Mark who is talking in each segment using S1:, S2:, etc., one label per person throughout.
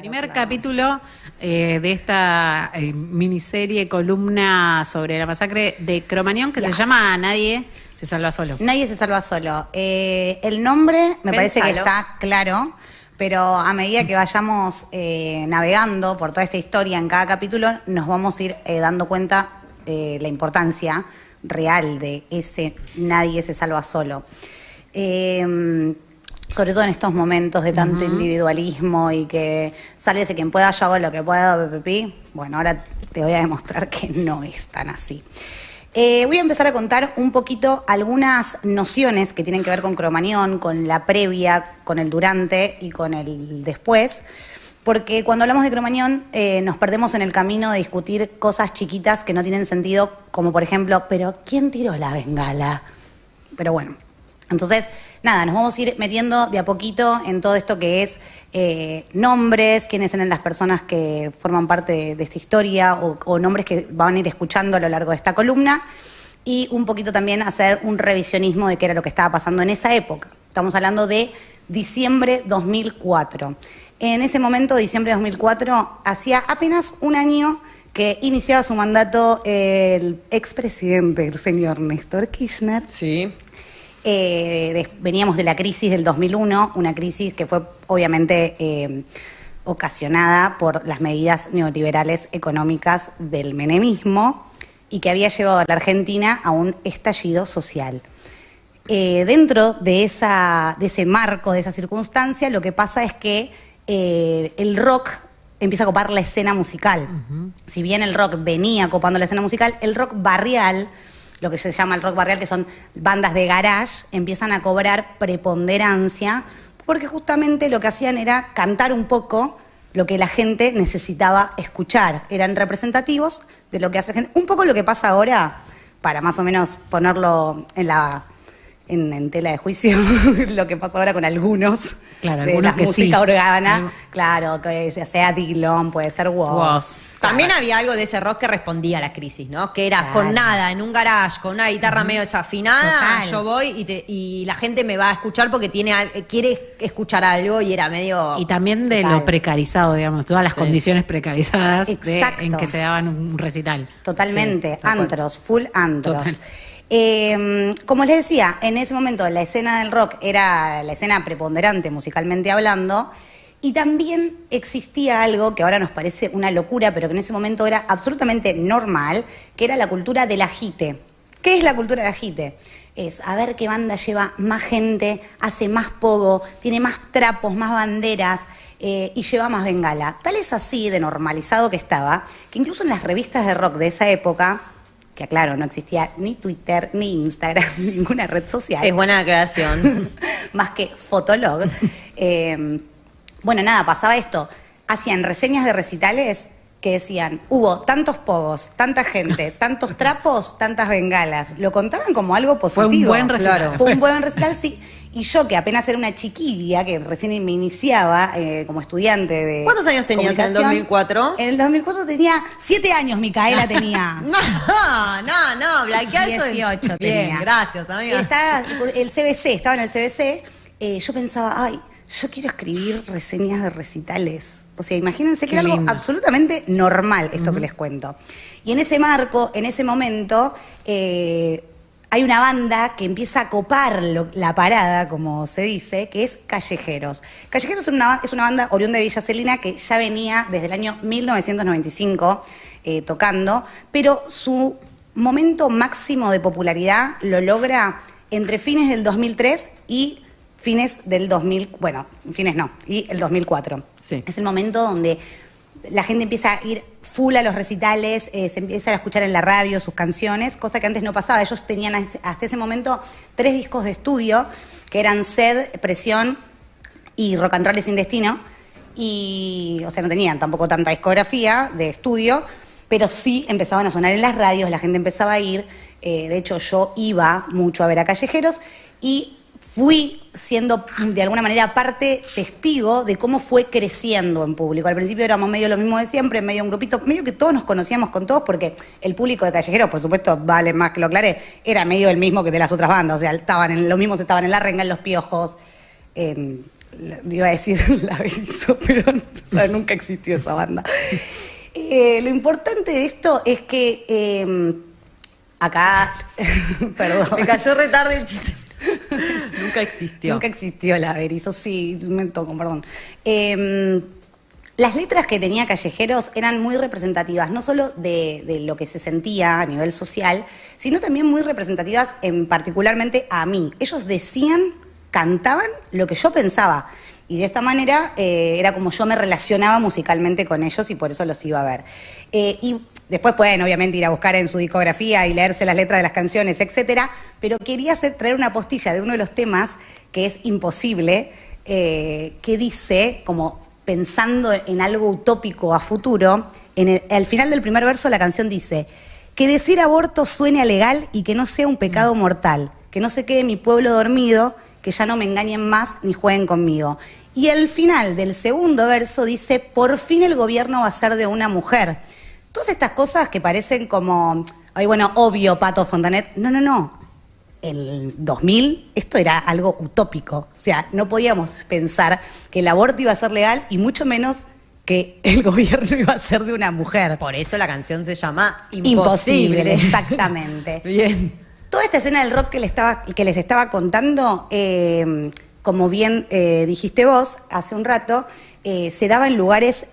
S1: Primer capítulo de esta miniserie, columna sobre la masacre de Cromañón, que se llama Nadie se salva solo.
S2: Nadie se salva solo. El nombre me parece que está claro, pero a medida que vayamos navegando por toda esta historia en cada capítulo, nos vamos a ir dando cuenta la importancia real de ese Nadie se salva solo. Sobre todo en estos momentos de tanto individualismo y que sálvese quien pueda, yo hago lo que pueda, bueno, ahora te voy a demostrar que no es tan así. Voy a empezar a contar un poquito algunas nociones que tienen que ver con Cromañón, con la previa, con el durante y con el después, porque cuando hablamos de Cromañón nos perdemos en el camino de discutir cosas chiquitas que no tienen sentido, como por ejemplo, ¿pero quién tiró la bengala? Pero bueno, entonces, nada, nos vamos a ir metiendo de a poquito en todo esto que es nombres, quiénes eran las personas que forman parte de esta historia o nombres que van a ir escuchando a lo largo de esta columna y un poquito también hacer un revisionismo de qué era lo que estaba pasando en esa época. Estamos hablando de diciembre 2004. En ese momento, diciembre de 2004, hacía apenas un año que iniciaba su mandato el expresidente, el señor Néstor Kirchner.
S3: Sí.
S2: Veníamos de la crisis del 2001, una crisis que fue obviamente ocasionada por las medidas neoliberales económicas del menemismo y que había llevado a la Argentina a un estallido social. Dentro de ese marco, de esa circunstancia, lo que pasa es que el rock empieza a copar la escena musical. Si bien el rock venía copando la escena musical, el rock barrial, lo que se llama el rock barrial, que son bandas de garage, empiezan a cobrar preponderancia porque justamente lo que hacían era cantar un poco lo que la gente necesitaba escuchar. Eran representativos de lo que hace la gente. Un poco lo que pasa ahora, para más o menos ponerlo en tela de juicio, lo que pasa ahora con algunos,
S1: claro,
S2: de
S1: algunos
S2: la
S1: que
S2: música
S1: sí.
S2: urbana, claro, que ya sea Dillon, puede ser Woz.
S3: También había algo de ese rock que respondía a la crisis, ¿no? Que era con nada, en un garage, con una guitarra medio desafinada,
S2: Total.
S3: yo voy y la gente me va a escuchar porque quiere escuchar algo y era medio...
S1: Y también de
S2: Total.
S1: lo precarizado, digamos, todas las condiciones precarizadas
S2: Exacto.
S1: en que se daban un recital.
S2: Totalmente,
S1: Sí, tal cual.
S2: antros, full antros.
S1: Total.
S2: Como les decía, en ese momento la escena del rock era la escena preponderante musicalmente hablando, y también existía algo que ahora nos parece una locura, pero que en ese momento era absolutamente normal, que era la cultura del agite. ¿Qué es la cultura del agite? Es a ver qué banda lleva más gente, hace más pogo, tiene más trapos, más banderas y lleva más bengala. Tal es así de normalizado que estaba, que incluso en las revistas de rock de esa época, que aclaro, no existía ni Twitter, ni Instagram, ninguna red social.
S3: Es buena aclaración.
S2: Más que Fotolog. Bueno, nada, pasaba esto. Hacían reseñas de recitales que decían, hubo tantos pogos, tanta gente, tantos trapos, tantas bengalas. Lo contaban como algo positivo.
S1: Fue un buen recital.
S3: Claro.
S2: Fue un buen recital, sí. Y yo, que apenas era una chiquilla, que recién me iniciaba como estudiante de
S3: ¿Cuántos años tenías en el
S2: comunicación,
S3: 2004?
S2: En el 2004 tenía 7 años, Micaela tenía.
S3: No, blanquea eso.
S2: 18
S3: Bien,
S2: tenía.
S3: gracias, amiga.
S2: Estaba en el CBC, yo pensaba, ay, yo quiero escribir reseñas de recitales. O sea, imagínense que
S1: Qué
S2: era algo
S1: lindo.
S2: absolutamente normal esto que les cuento. Y en ese marco, en ese momento, hay una banda que empieza a copar la parada, como se dice, que es Callejeros. Callejeros es una banda oriunda de Villa Celina que ya venía desde el año 1995 tocando, pero su momento máximo de popularidad lo logra entre fines del 2003 y fines del 2000, bueno, fines no, y el 2004.
S1: Sí.
S2: Es el momento donde la gente empieza a ir full a los recitales, se empieza a escuchar en la radio sus canciones, cosa que antes no pasaba. Ellos tenían hasta ese momento 3 discos de estudio, que eran Sed, Presión y Rock and Roll sin Destino. Y, o sea, no tenían tampoco tanta discografía de estudio, pero sí empezaban a sonar en las radios, la gente empezaba a ir. De hecho, yo iba mucho a ver a Callejeros y fui siendo de alguna manera parte testigo de cómo fue creciendo en público. Al principio éramos medio lo mismo de siempre, medio un grupito, medio que todos nos conocíamos con todos, porque el público de Callejeros, por supuesto, vale más que lo aclaré, era medio el mismo que de las otras bandas. O sea, los mismos estaban en La Renga, en Los Piojos, iba a decir la Berizo, pero o sea, nunca existió esa banda. Lo importante de esto es que acá, perdón.
S3: Me cayó retarde el chiste. Nunca existió.
S2: Nunca existió la Berizo, sí, me toco, perdón. Las letras que tenía Callejeros eran muy representativas, no solo de lo que se sentía a nivel social, sino también muy representativas particularmente a mí. Ellos decían, cantaban lo que yo pensaba. Y de esta manera era como yo me relacionaba musicalmente con ellos y por eso los iba a ver. Y después pueden obviamente ir a buscar en su discografía y leerse las letras de las canciones, etcétera, pero quería traer una postilla de uno de los temas que es Imposible, que dice, como pensando en algo utópico a futuro, al final del primer verso la canción dice: que decir aborto suene legal y que no sea un pecado mortal, que no se quede mi pueblo dormido, que ya no me engañen más ni jueguen conmigo. Y al final del segundo verso dice: por fin el gobierno va a ser de una mujer. Todas estas cosas que parecen como, ay, bueno, obvio, Pato Fontanet. No. El 2000 esto era algo utópico. O sea, no podíamos pensar que el aborto iba a ser legal y mucho menos que el gobierno iba a ser de una mujer.
S3: Por eso la canción se llama
S2: Imposible, exactamente.
S3: Bien.
S2: Toda esta escena del rock que les estaba contando, como bien dijiste vos hace un rato, se daba en lugares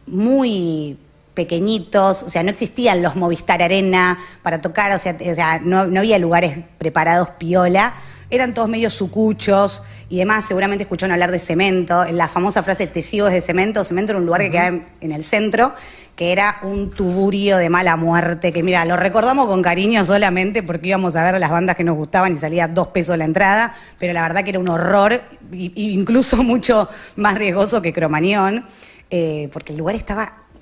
S2: muy pequeñitos, o sea, no existían los Movistar Arena para tocar, o sea no había lugares preparados piola, eran todos medio sucuchos y demás. Seguramente escucharon hablar de Cemento, la famosa frase "te sigo desde Cemento". Cemento era un lugar que quedaba en el centro, que era un tuburio de mala muerte, que mira, lo recordamos con cariño solamente porque íbamos a ver las bandas que nos gustaban y salía 2 pesos la entrada, pero la verdad que era un horror, incluso mucho más riesgoso que Cromañón, porque el lugar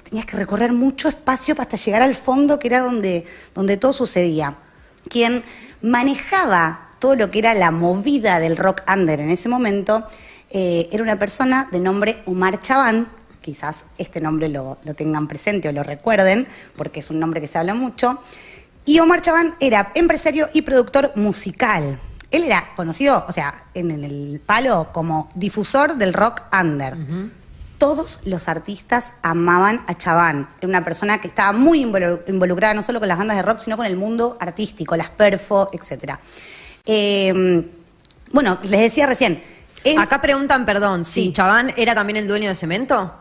S2: tenías que recorrer mucho espacio hasta llegar al fondo, que era donde todo sucedía. Quien manejaba todo lo que era la movida del rock under en ese momento era una persona de nombre Omar Chabán. Quizás este nombre lo tengan presente o lo recuerden, porque es un nombre que se habla mucho. Y Omar Chabán era empresario y productor musical. Él era conocido, o sea, en el palo como difusor del rock under. Todos los artistas amaban a Chabán. Era una persona que estaba muy involucrada no solo con las bandas de rock, sino con el mundo artístico, las perfo, etc. Bueno, les decía recién.
S3: Acá preguntan, perdón,
S2: Sí.
S3: si Chabán era también el dueño de Cemento.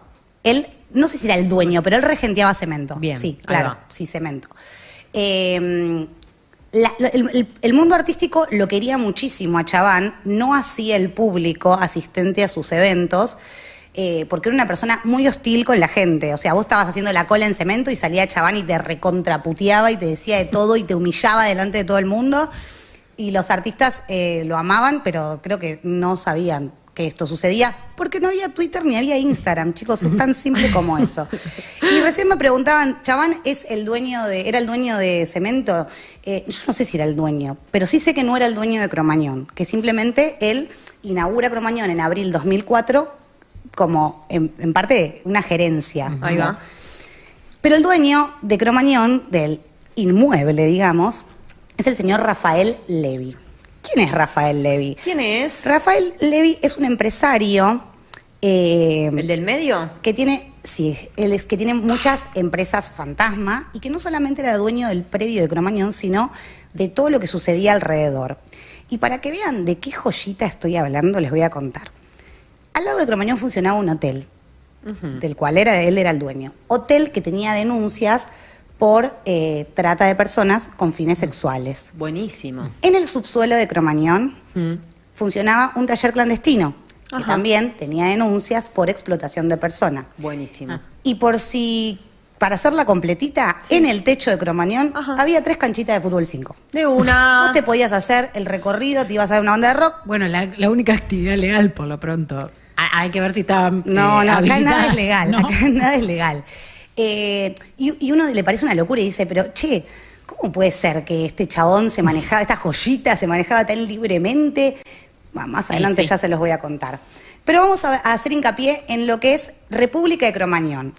S2: Él, no sé si era el dueño, pero él regenteaba Cemento.
S3: Bien,
S2: Sí,
S3: ahí
S2: claro,
S3: va.
S2: sí, Cemento. El mundo artístico lo quería muchísimo a Chabán, no hacía el público asistente a sus eventos, porque era una persona muy hostil con la gente. O sea, vos estabas haciendo la cola en Cemento y salía Chabán y te recontraputeaba y te decía de todo y te humillaba delante de todo el mundo. Y los artistas lo amaban, pero creo que no sabían que esto sucedía, porque no había Twitter ni había Instagram, chicos, es tan simple como eso. Y recién me preguntaban, ¿Chabán era el dueño de Cemento? Yo no sé si era el dueño, pero sí sé que no era el dueño de Cromañón, que simplemente él inaugura Cromañón en abril 2004 como, en parte, una gerencia.
S3: Ahí va.
S2: Pero el dueño de Cromañón, del inmueble, digamos, es el señor Rafael Levy. ¿Quién es Rafael Levy?
S3: ¿Quién es?
S2: Rafael Levy es un empresario
S3: ¿El del medio?
S2: que tiene, sí, él es que tiene muchas empresas fantasma y que no solamente era dueño del predio de Cromañón, sino de todo lo que sucedía alrededor. Y para que vean de qué joyita estoy hablando, les voy a contar. Al lado de Cromañón funcionaba un hotel, del cual él era el dueño. Hotel que tenía denuncias por trata de personas con fines sexuales.
S3: Buenísimo.
S2: En el subsuelo de Cromañón funcionaba un taller clandestino, que
S3: Ajá.
S2: también tenía denuncias por explotación de personas.
S3: Buenísimo.
S2: Y para hacerla completita, en el techo de Cromañón había 3 canchitas de fútbol 5.
S3: De una.
S2: Vos te podías hacer el recorrido, te ibas a ver una banda de rock.
S1: Bueno, la única actividad legal, por lo pronto. Hay que ver si estaban
S2: No, acá nada
S1: habilitadas,
S2: es legal,
S1: ¿no?
S2: acá nada es legal. Y uno le parece una locura y dice, pero che, ¿cómo puede ser que este chabón se manejaba, esta joyita se manejaba tan libremente? Más adelante
S1: sí.
S2: ya se los voy a contar. Pero vamos a hacer hincapié en lo que es República de Cromañón.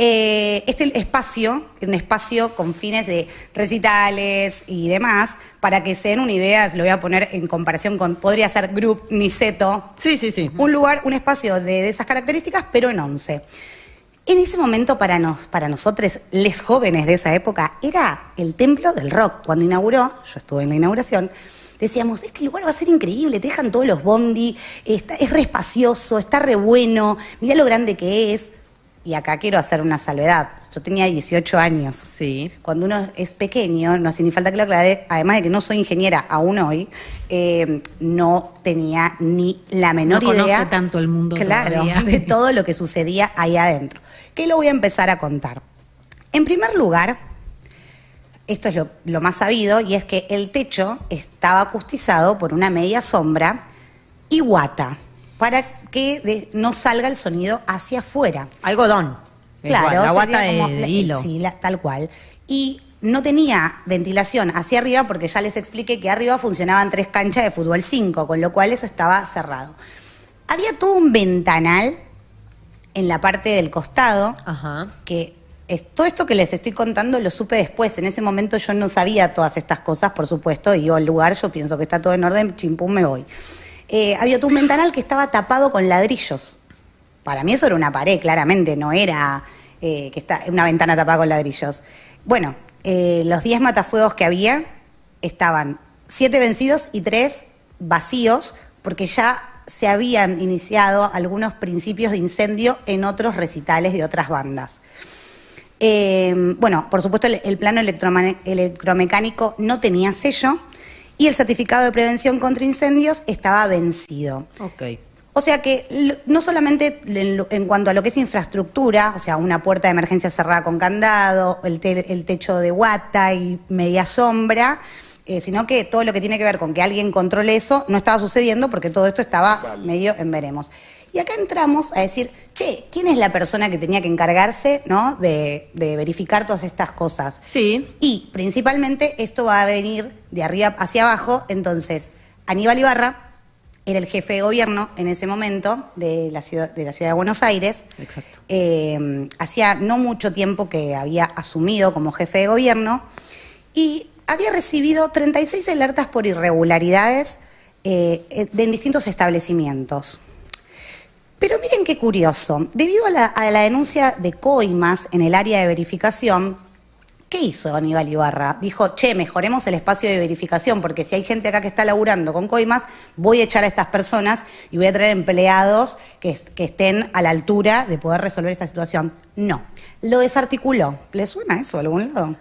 S2: Este espacio, un espacio con fines de recitales y demás, para que se den una idea, se lo voy a poner en comparación con, podría ser Group Niceto.
S3: Sí.
S2: Un lugar, un espacio de esas características, pero en 11. En ese momento para nosotros, les jóvenes de esa época, era el templo del rock. Cuando inauguró, yo estuve en la inauguración, decíamos, este lugar va a ser increíble, te dejan todos los bondi, es re espacioso, está re bueno, mirá lo grande que es. Y acá quiero hacer una salvedad. Yo tenía 18 años.
S3: Sí.
S2: Cuando uno es pequeño, no hace ni falta que lo aclare, además de que no soy ingeniera aún hoy, no tenía ni la menor idea.
S1: No conoce tanto el mundo todavía.
S2: De todo lo que sucedía ahí adentro. Que lo voy a empezar a contar. En primer lugar, esto es lo más sabido, y es que el techo estaba acustizado por una media sombra y guata, para que no salga el sonido hacia afuera.
S3: Algodón.
S2: Claro,
S3: la guata
S2: sería como
S3: de hilo.
S2: Sí, tal cual. Y no tenía ventilación hacia arriba porque ya les expliqué que arriba funcionaban 3 canchas de fútbol 5, con lo cual eso estaba cerrado. Había todo un ventanal en la parte del costado,
S3: Ajá.
S2: que todo esto que les estoy contando lo supe después. En ese momento yo no sabía todas estas cosas, por supuesto, y yo al lugar, yo pienso que está todo en orden, chimpum, me voy. Había todo un ventanal que estaba tapado con ladrillos. Para mí eso era una pared, claramente, no era que está una ventana tapada con ladrillos. Bueno, los 10 matafuegos que había estaban 7 vencidos y 3 vacíos, porque ya se habían iniciado algunos principios de incendio en otros recitales de otras bandas. Bueno, por supuesto el plano electromecánico no tenía sello y el certificado de prevención contra incendios estaba vencido.
S3: Ok.
S2: O sea que no solamente en cuanto a lo que es infraestructura, o sea, una puerta de emergencia cerrada con candado, el techo de guata y media sombra, sino que todo lo que tiene que ver con que alguien controle eso no estaba sucediendo porque todo esto estaba medio en veremos. Y acá entramos a decir, che, ¿quién es la persona que tenía que encargarse, ¿no?, de verificar todas estas cosas?
S3: Sí.
S2: Y principalmente esto va a venir de arriba hacia abajo. Entonces, Aníbal Ibarra era el jefe de gobierno en ese momento de la ciudad de Buenos Aires.
S3: Exacto.
S2: Hacía no mucho tiempo que había asumido como jefe de gobierno y había recibido 36 alertas por irregularidades en distintos establecimientos. Pero miren qué curioso, debido a la denuncia de coimas en el área de verificación, ¿qué hizo Aníbal Ibarra? Dijo, che, mejoremos el espacio de verificación, porque si hay gente acá que está laburando con coimas, voy a echar a estas personas y voy a traer empleados que estén a la altura de poder resolver esta situación. No, lo desarticuló. ¿Le suena eso a algún lado?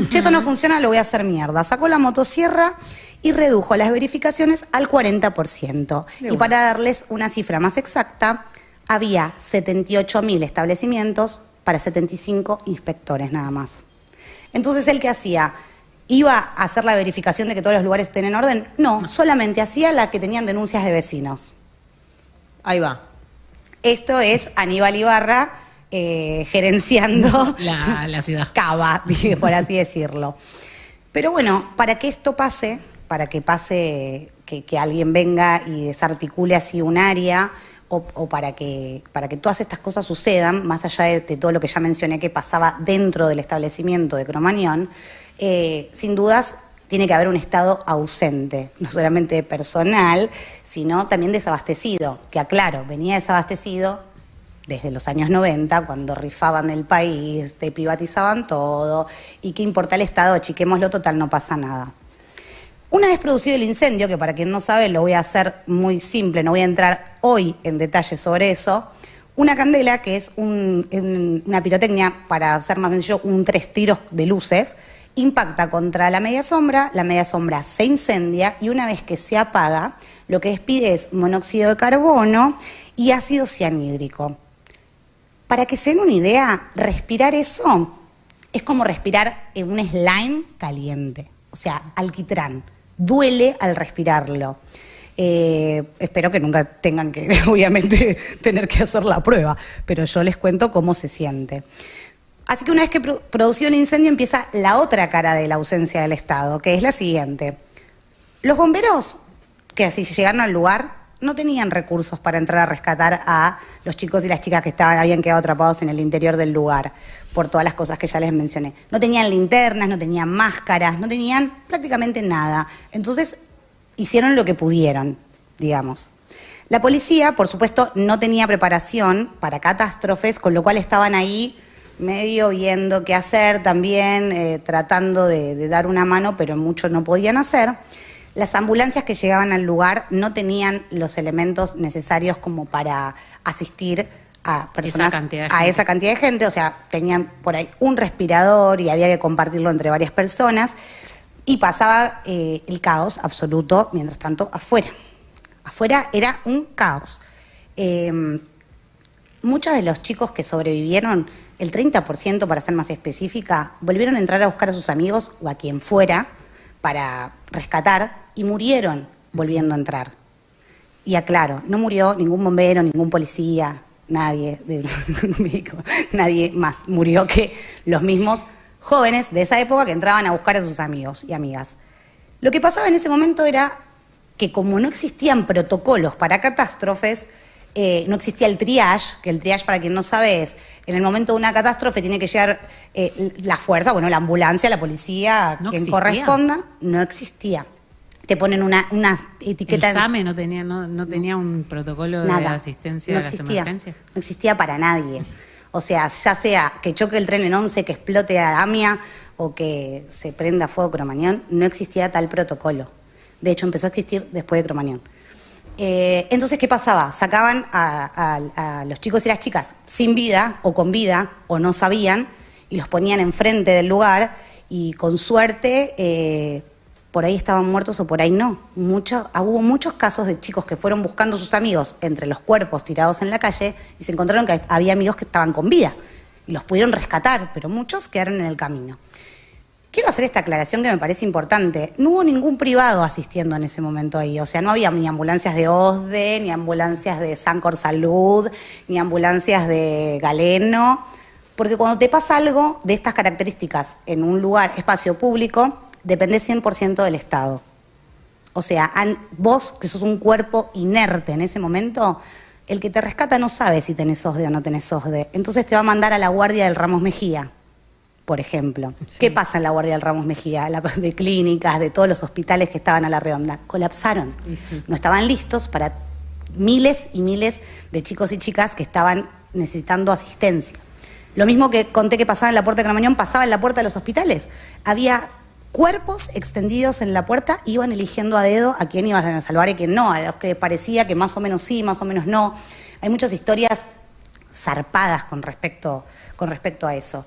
S2: Che, esto no funciona, lo voy a hacer mierda. Sacó la motosierra y redujo las verificaciones al 40%. Y para darles una cifra más exacta, había 78.000 establecimientos para 75 inspectores nada más. Entonces, ¿él qué hacía? ¿Iba a hacer la verificación de que todos los lugares estén en orden? No, solamente hacía la que tenían denuncias de vecinos.
S3: Ahí va.
S2: Esto es Aníbal Ibarra gerenciando
S1: la ciudad.
S2: Cava, por así decirlo. Pero bueno, para que esto pase, para que pase que alguien venga y desarticule así un área, o para que todas estas cosas sucedan, más allá de todo lo que ya mencioné que pasaba dentro del establecimiento de Cromañón, sin dudas tiene que haber un Estado ausente, no solamente de personal, sino también desabastecido, que aclaro, venía desabastecido desde los años 90, cuando rifaban el país, te privatizaban todo, y qué importa el Estado, achiquémoslo, total, no pasa nada. Una vez producido el incendio, que para quien no sabe lo voy a hacer muy simple, no voy a entrar hoy en detalle sobre eso, una candela, que es una pirotecnia, para ser más sencillo, 3 tiros de luces, impacta contra la media sombra se incendia y una vez que se apaga, lo que despide es monóxido de carbono y ácido cianhídrico. Para que se den una idea, respirar eso es como respirar en un slime caliente, o sea, alquitrán. Duele al respirarlo. Espero que nunca tengan que, obviamente, tener que hacer la prueba, pero yo les cuento cómo se siente. Así que una vez que producido el incendio empieza la otra cara de la ausencia del Estado, que es la siguiente. Los bomberos, que así llegaron al lugar, no tenían recursos para entrar a rescatar a los chicos y las chicas que habían quedado atrapados en el interior del lugar, por todas las cosas que ya les mencioné. No tenían linternas, no tenían máscaras, no tenían prácticamente nada. Entonces hicieron lo que pudieron, digamos. La policía, por supuesto, no tenía preparación para catástrofes, con lo cual estaban ahí medio viendo qué hacer, también tratando de dar una mano, pero mucho no podían hacer. Las ambulancias que llegaban al lugar no tenían los elementos necesarios como para asistir a personas, esa cantidad de gente, o sea, tenían por ahí un respirador y había que compartirlo entre varias personas, y pasaba el caos absoluto, mientras tanto, afuera. Afuera era un caos. Muchos de los chicos que sobrevivieron, el 30% para ser más específica, volvieron a entrar a buscar a sus amigos o a quien fuera para rescatar y murieron volviendo a entrar. Y aclaro, no murió ningún bombero, ningún policía, nadie, médico, nadie más. Murió que los mismos jóvenes de esa época que entraban a buscar a sus amigos y amigas. Lo que pasaba en ese momento era que como no existían protocolos para catástrofes, no existía el triage, que el triage, para quien no sabe, es en el momento de una catástrofe tiene que llegar la fuerza, bueno, la ambulancia, la policía,
S1: no
S2: quien
S1: existía.
S2: Corresponda, no existía. Te ponen una etiqueta.
S1: ¿El SAME no tenía un protocolo de asistencia
S2: no
S1: a las
S2: existía,
S1: emergencias?
S2: No existía para nadie. O sea, ya sea que choque el tren en 11, que explote a Amia o que se prenda fuego Cromañón, no existía tal protocolo. De hecho, empezó a existir después de Cromañón. Entonces, ¿qué pasaba? Sacaban a los chicos y las chicas sin vida o con vida o no sabían y los ponían enfrente del lugar y con suerte por ahí estaban muertos o por ahí no. Hubo muchos casos de chicos que fueron buscando a sus amigos entre los cuerpos tirados en la calle y se encontraron que había amigos que estaban con vida y los pudieron rescatar, pero muchos quedaron en el camino. Quiero hacer esta aclaración que me parece importante. No hubo ningún privado asistiendo en ese momento ahí. O sea, no había ni ambulancias de OSDE, ni ambulancias de Sancor Salud, ni ambulancias de Galeno. Porque cuando te pasa algo de estas características en un lugar, espacio público, depende 100% del Estado. O sea, vos, que sos un cuerpo inerte en ese momento, el que te rescata no sabe si tenés OSDE o no tenés OSDE. Entonces te va a mandar a la guardia del Ramos Mejía, por ejemplo. Sí. ¿Qué pasa en la guardia del Ramos Mejía? De clínicas, de todos los hospitales que estaban a la redonda. Colapsaron. Sí. No estaban listos para miles y miles de chicos y chicas que estaban necesitando asistencia. Lo mismo que conté que pasaba en la puerta de Cromañón, pasaba en la puerta de los hospitales. Había cuerpos extendidos en la puerta, iban eligiendo a dedo a quién iban a salvar y quién no, a los que parecía que más o menos sí, más o menos no. Hay muchas historias zarpadas con respecto a eso.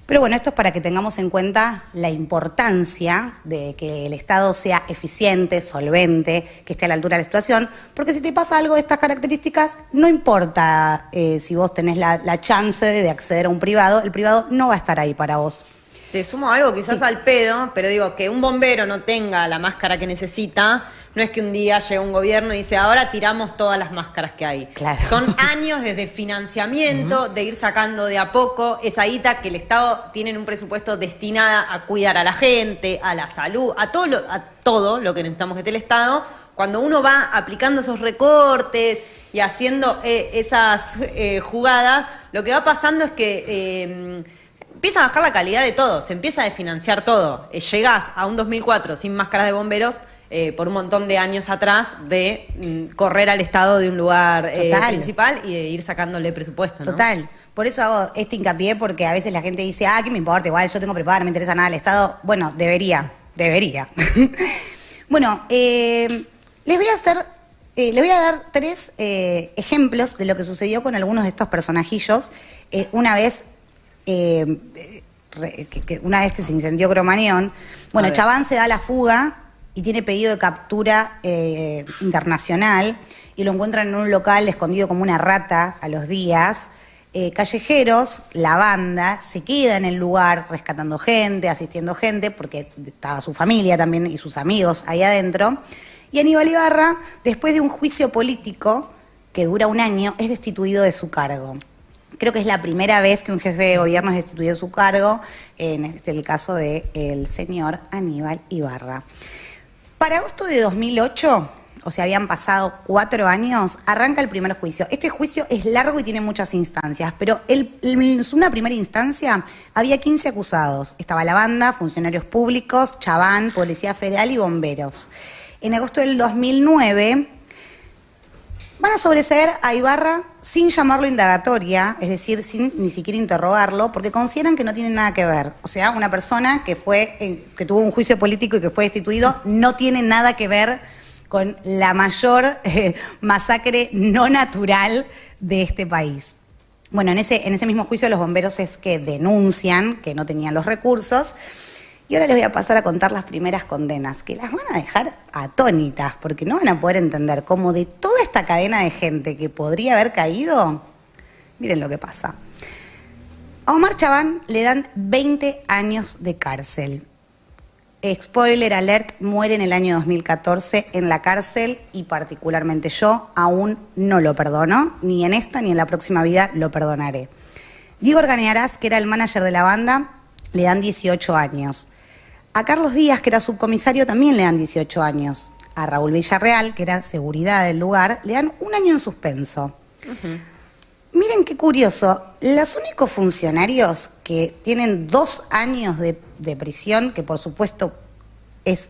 S2: Pero bueno, esto es para que tengamos en cuenta la importancia de que el Estado sea eficiente, solvente, que esté a la altura de la situación, porque si te pasa algo de estas características, no importa si vos tenés la chance de acceder a un privado, el privado no va a estar ahí para vos.
S3: Te sumo algo quizás al pedo, pero digo, que un bombero no tenga la máscara que necesita, no es que un día llega un gobierno y dice, ahora tiramos todas las máscaras que hay.
S2: Claro.
S3: Son años desde financiamiento, de ir sacando de a poco esa guita que el Estado tiene en un presupuesto destinada a cuidar a la gente, a la salud, a todo lo que necesitamos que esté el Estado. Cuando uno va aplicando esos recortes y haciendo esas jugadas, lo que va pasando es que empieza a bajar la calidad de todo, se empieza a desfinanciar todo. Llegás a un 2004 sin máscaras de bomberos por un montón de años atrás de correr al Estado de un lugar principal y de ir sacándole presupuesto, ¿no?
S2: Total. Por eso hago este hincapié, porque a veces la gente dice, ¿qué me importa? Igual yo tengo preparado, no me interesa nada el Estado. Bueno, debería. Bueno, les voy a dar 3 ejemplos de lo que sucedió con algunos de estos personajillos. Una vez que se incendió Cromañón, bueno, Chabán se da la fuga y tiene pedido de captura internacional y lo encuentran en un local escondido como una rata a los días. Callejeros, la banda, se queda en el lugar rescatando gente, asistiendo gente, porque estaba su familia también y sus amigos ahí adentro. Y Aníbal Ibarra, después de un juicio político que dura 1 año, es destituido de su cargo. Creo que es la primera vez que un jefe de gobierno es destituido de su cargo, en el caso del señor Aníbal Ibarra. Para agosto de 2008, o sea, habían pasado 4 años, arranca el primer juicio. Este juicio es largo y tiene muchas instancias, pero en una primera instancia había 15 acusados. Estaba la banda, funcionarios públicos, Chabán, Policía Federal y bomberos. En agosto del 2009 van a sobreseer a Ibarra sin llamarlo indagatoria, es decir, sin ni siquiera interrogarlo, porque consideran que no tiene nada que ver. O sea, una persona que tuvo un juicio político y que fue destituido no tiene nada que ver con la mayor masacre no natural de este país. Bueno, en ese mismo juicio los bomberos es que denuncian que no tenían los recursos. Y ahora les voy a pasar a contar las primeras condenas, que las van a dejar atónitas, porque no van a poder entender cómo de toda esta cadena de gente que podría haber caído, miren lo que pasa. A Omar Chabán le dan 20 años de cárcel. Spoiler alert, muere en el año 2014 en la cárcel y particularmente yo aún no lo perdono, ni en esta ni en la próxima vida lo perdonaré. Diego Argañarás, que era el manager de la banda, le dan 18 años. A Carlos Díaz, que era subcomisario, también le dan 18 años. A Raúl Villarreal, que era seguridad del lugar, le dan 1 año en suspenso. Miren qué curioso, los únicos funcionarios que tienen 2 años de prisión, que por supuesto es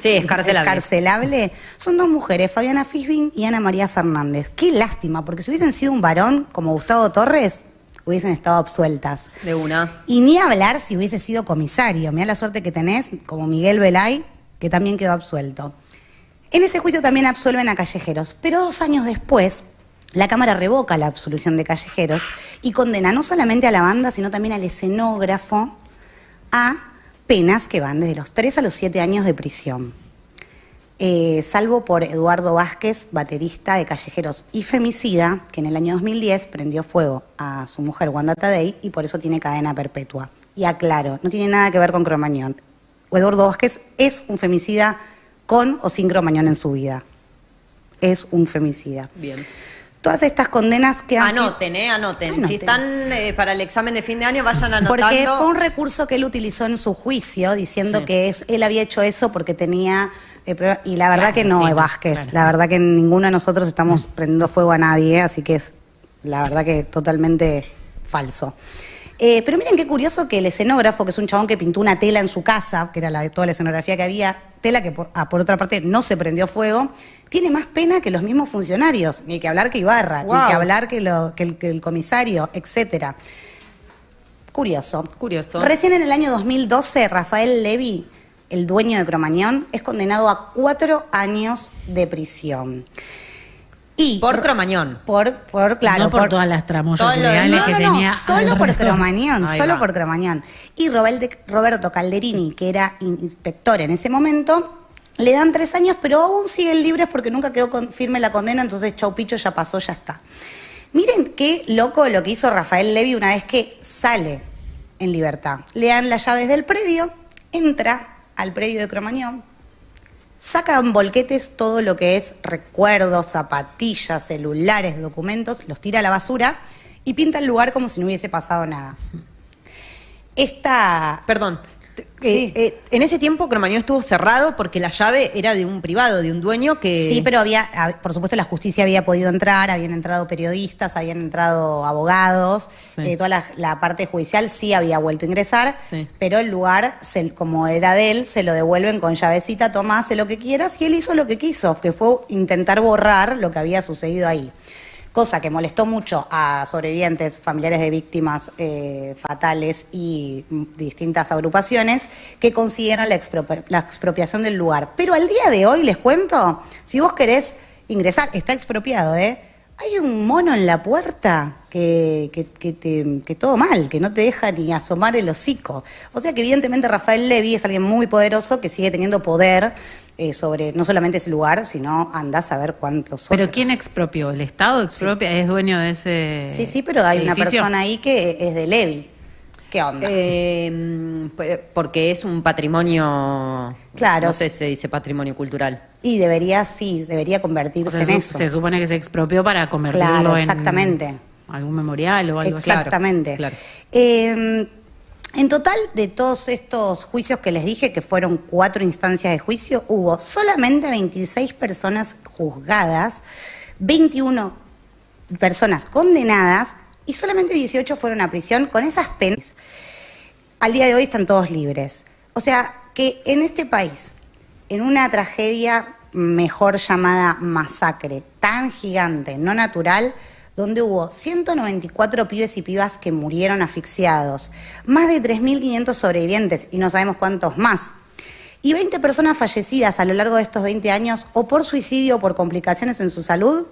S2: escarcelable, son 2 mujeres, Fabiana Fisbin y Ana María Fernández. Qué lástima, porque si hubiesen sido un varón como Gustavo Torres, hubiesen estado absueltas.
S3: De una.
S2: Y ni hablar si hubiese sido comisario. Mirá la suerte que tenés, como Miguel Belay, que también quedó absuelto. En ese juicio también absuelven a Callejeros, pero 2 años después, la Cámara revoca la absolución de Callejeros y condena no solamente a la banda, sino también al escenógrafo a penas que van desde los 3 a los 7 años de prisión. Salvo por Eduardo Vázquez, baterista de Callejeros y femicida, que en el año 2010 prendió fuego a su mujer Wanda Tadei y por eso tiene cadena perpetua. Y aclaro, no tiene nada que ver con Cromañón. Eduardo Vázquez es un femicida con o sin Cromañón en su vida. Es un femicida.
S3: Bien.
S2: Todas estas condenas que han
S3: anoten. Si están para el examen de fin de año, vayan anotando.
S2: Porque fue un recurso que él utilizó en su juicio, diciendo que él había hecho eso porque tenía... y la verdad que no, Vázquez. Claro. La verdad que ninguno de nosotros estamos prendiendo fuego a nadie, así que es la verdad que totalmente falso. Pero miren qué curioso que el escenógrafo, que es un chabón que pintó una tela en su casa, que era toda la escenografía que había, tela que por otra parte no se prendió fuego, tiene más pena que los mismos funcionarios, ni que hablar que Ibarra, ni que hablar que el comisario, etcétera. Curioso. Recién en el año 2012, Rafael Levy, el dueño de Cromañón, es condenado a 4 años de prisión. Y
S3: por Cromañón.
S2: Claro.
S1: No por todas las tramoyas legales que tenía.
S2: Solo por Cromañón, por Cromañón. Y Roberto Calderini, que era inspector en ese momento, le dan 3 años, pero aún siguen libres porque nunca quedó firme la condena, entonces chau picho, ya pasó, ya está. Miren qué loco lo que hizo Rafael Levy una vez que sale en libertad. Le dan las llaves del predio, entra al predio de Cromañón, sacan bolquetes todo lo que es recuerdos, zapatillas, celulares, documentos, los tira a la basura y pinta el lugar como si no hubiese pasado nada.
S3: Perdón.
S2: Sí.
S3: En ese tiempo Cromañón estuvo cerrado porque la llave era de un privado, de un dueño que...
S2: Sí, pero por supuesto la justicia había podido entrar, habían entrado periodistas, habían entrado abogados, toda la parte judicial sí había vuelto a ingresar, pero el lugar, como era de él, se lo devuelven con llavecita, toma, hace lo que quieras, y él hizo lo que quiso, que fue intentar borrar lo que había sucedido ahí. Cosa que molestó mucho a sobrevivientes, familiares de víctimas fatales y distintas agrupaciones que consiguieron la expropiación del lugar. Pero al día de hoy, les cuento, si vos querés ingresar, está expropiado, hay un mono en la puerta que todo mal, que no te deja ni asomar el hocico. O sea que evidentemente Rafael Levy es alguien muy poderoso que sigue teniendo poder sobre no solamente ese lugar, sino andás a ver cuántos otros.
S1: ¿Pero quién expropió? ¿El Estado expropia? ¿Es dueño de ese
S2: Sí, pero hay
S1: edificio?
S2: Una persona ahí que es de Levy. ¿Qué onda?
S3: Porque es un patrimonio...
S2: Claro.
S3: No sé si se dice patrimonio cultural.
S2: Y debería convertirse en eso.
S1: Se supone que se expropió para convertirlo
S2: exactamente.
S1: en algún memorial o algo así.
S2: Exactamente.
S3: Claro.
S2: En total, de todos estos juicios que les dije, que fueron 4 instancias de juicio, hubo solamente 26 personas juzgadas, 21 personas condenadas y solamente 18 fueron a prisión con esas penas. Al día de hoy están todos libres. O sea, que en este país, en una tragedia mejor llamada masacre, tan gigante, no natural, donde hubo 194 pibes y pibas que murieron asfixiados, más de 3.500 sobrevivientes y no sabemos cuántos más, y 20 personas fallecidas a lo largo de estos 20 años o por suicidio o por complicaciones en su salud,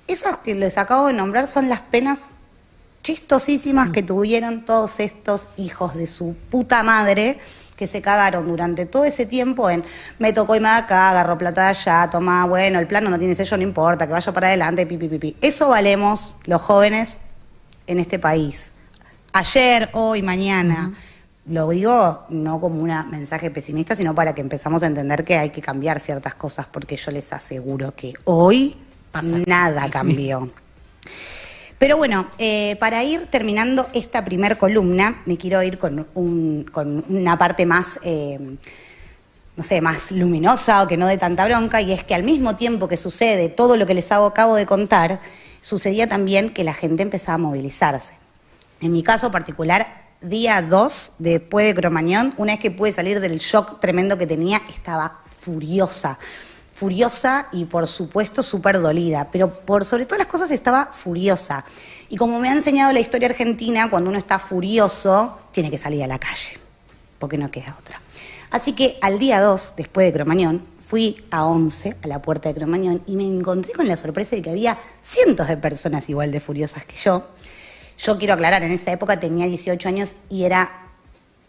S2: esas que les acabo de nombrar son las penas chistosísimas que tuvieron todos estos hijos de su puta madre que se cagaron durante todo ese tiempo en me tocó y me da acá, agarró plata de allá, toma, bueno, el plano no tiene sello, no importa, que vaya para adelante, pipi, pipi. Eso valemos los jóvenes en este país. Ayer, hoy, mañana. Lo digo no como un mensaje pesimista, sino para que empezamos a entender que hay que cambiar ciertas cosas, porque yo les aseguro que hoy nada cambió. Pero bueno, para ir terminando esta primer columna, me quiero ir con una parte más, no sé, más luminosa o que no dé tanta bronca, y es que al mismo tiempo que sucede todo lo que les acabo de contar, sucedía también que la gente empezaba a movilizarse. En mi caso particular, día 2, después de Cromañón, una vez que pude salir del shock tremendo que tenía, estaba furiosa y por supuesto súper dolida, pero por sobre todas las cosas estaba furiosa. Y como me ha enseñado la historia argentina, cuando uno está furioso, tiene que salir a la calle, porque no queda otra. Así que al día 2, después de Cromañón, fui a 11, a la puerta de Cromañón, y me encontré con la sorpresa de que había cientos de personas igual de furiosas que yo. Yo quiero aclarar, en esa época tenía 18 años y era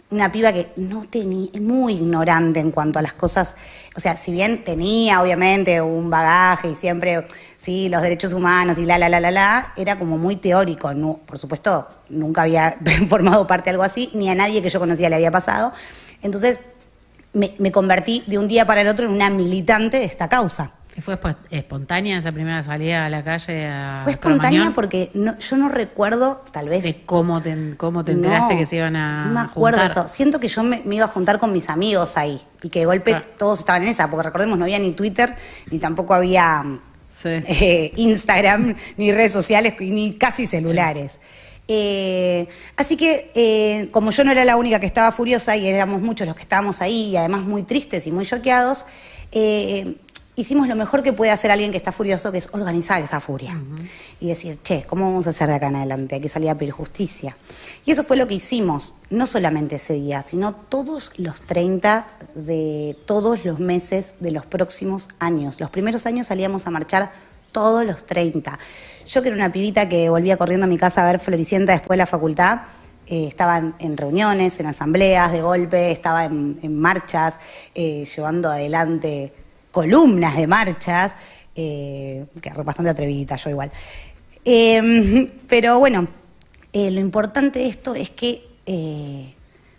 S2: una piba que no tenía, muy ignorante en cuanto a las cosas, o sea, si bien tenía obviamente un bagaje y siempre, sí, los derechos humanos y era como muy teórico, no, por supuesto, nunca había formado parte de algo así, ni a nadie que yo conocía le había pasado, entonces me convertí de un día para el otro en una militante de esta causa.
S1: ¿Fue espontánea esa primera salida a la calle?
S2: Fue espontánea porque yo no recuerdo, tal vez...
S1: ¿De cómo te enteraste que se iban a
S2: no me acuerdo
S1: juntar?
S2: eso. Siento que yo me iba a juntar con mis amigos ahí y que de golpe todos estaban en esa, porque recordemos, no había ni Twitter, ni tampoco había Instagram, ni redes sociales, ni casi celulares. Así que, como yo no era la única que estaba furiosa y éramos muchos los que estábamos ahí y además muy tristes y muy choqueados, hicimos lo mejor que puede hacer alguien que está furioso, que es organizar esa furia. Y decir, che, ¿cómo vamos a hacer de acá en adelante? Hay que salir a pedir justicia. Y eso fue lo que hicimos, no solamente ese día, sino todos los 30 de todos los meses de los próximos años. Los primeros años salíamos a marchar todos los 30. Yo, que era una pibita que volvía corriendo a mi casa a ver Floricienta después de la facultad, estaba en reuniones, en asambleas, de golpe, estaba en marchas, llevando adelante columnas de marchas, que bastante atrevida yo igual. Pero bueno, lo importante de esto es que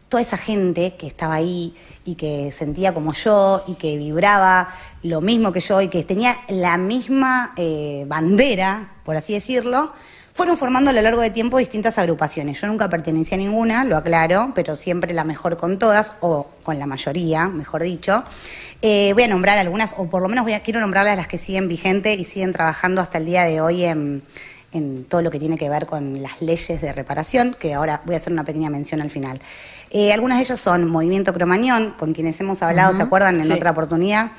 S2: toda esa gente que estaba ahí y que sentía como yo y que vibraba lo mismo que yo y que tenía la misma bandera, por así decirlo, fueron formando a lo largo de tiempo distintas agrupaciones. Yo nunca pertenecía a ninguna, lo aclaro, pero siempre la mejor con todas, o con la mayoría, mejor dicho. Voy a nombrar algunas, o por lo menos quiero nombrarlas las que siguen vigentes y siguen trabajando hasta el día de hoy en todo lo que tiene que ver con las leyes de reparación, que ahora voy a hacer una pequeña mención al final. Algunas de ellas son Movimiento Cromañón, con quienes hemos hablado, ¿se acuerdan? En otra oportunidad.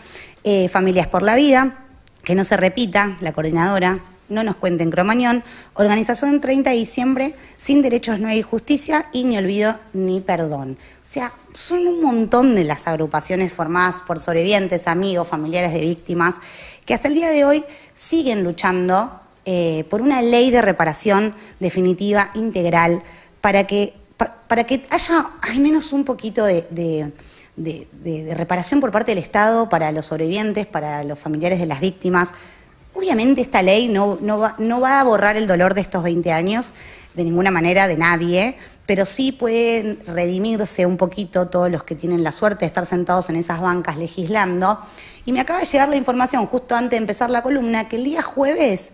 S2: Familias por la Vida, Que no se repita, la coordinadora, No nos cuenten Cromañón, Organización 30 de diciembre, Sin derechos no hay justicia y Ni olvido ni perdón. O sea, son un montón de las agrupaciones formadas por sobrevivientes, amigos, familiares de víctimas, que hasta el día de hoy siguen luchando por una ley de reparación definitiva, integral, para que haya al menos un poquito de reparación por parte del Estado para los sobrevivientes, para los familiares de las víctimas. Obviamente esta ley no va a borrar el dolor de estos 20 años de ninguna manera de nadie, pero sí pueden redimirse un poquito todos los que tienen la suerte de estar sentados en esas bancas legislando. Y me acaba de llegar la información justo antes de empezar la columna que el día jueves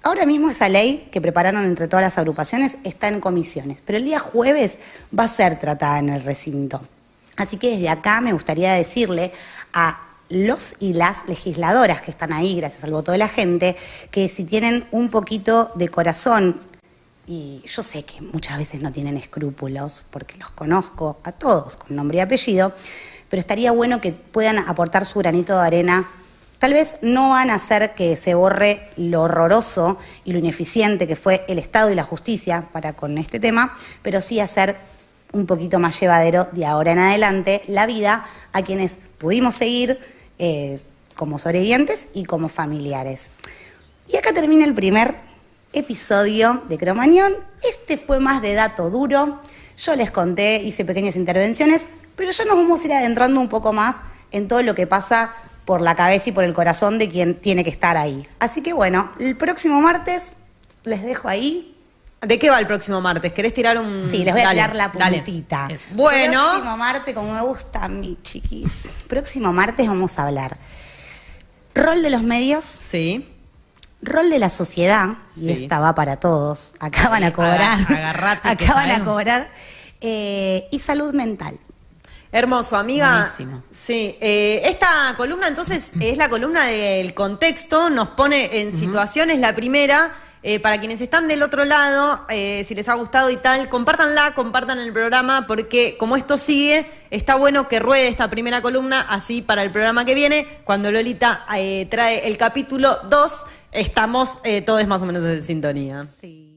S2: Ahora mismo esa ley que prepararon entre todas las agrupaciones está en comisiones, pero el día jueves va a ser tratada en el recinto. Así que desde acá me gustaría decirle a los y las legisladoras que están ahí, gracias al voto de la gente, que si tienen un poquito de corazón, y yo sé que muchas veces no tienen escrúpulos, porque los conozco a todos con nombre y apellido, pero estaría bueno que puedan aportar su granito de arena. Tal vez no van a hacer que se borre lo horroroso y lo ineficiente que fue el Estado y la justicia para con este tema, pero sí hacer un poquito más llevadero de ahora en adelante la vida a quienes pudimos seguir como sobrevivientes y como familiares. Y acá termina el primer episodio de Cromañón. Este fue más de dato duro. Yo les conté, hice pequeñas intervenciones, pero ya nos vamos a ir adentrando un poco más en todo lo que pasa por la cabeza y por el corazón de quien tiene que estar ahí. Así que bueno, el próximo martes les dejo ahí.
S3: ¿De qué va el próximo martes? ¿Querés tirar un...?
S2: Sí, les voy a tirar la puntita.
S3: Bueno.
S2: Próximo martes, como me gusta a mí, chiquis. Próximo martes vamos a hablar rol de los medios.
S3: Sí.
S2: Rol de la sociedad, y
S3: Sí.
S2: esta va para todos. Acá van a cobrar.
S1: Agarrate que
S2: Acá van a
S1: sabemos.
S2: cobrar. Y salud mental.
S3: Hermoso, amiga.
S1: Buenísimo.
S3: Sí, esta columna entonces es la columna del contexto, nos pone en situaciones, la primera, para quienes están del otro lado, si les ha gustado y tal, compártanla, compartan el programa, porque como esto sigue, está bueno que ruede esta primera columna, así para el programa que viene, cuando Lolita trae el capítulo 2, estamos todos más o menos en sintonía.
S2: Sí.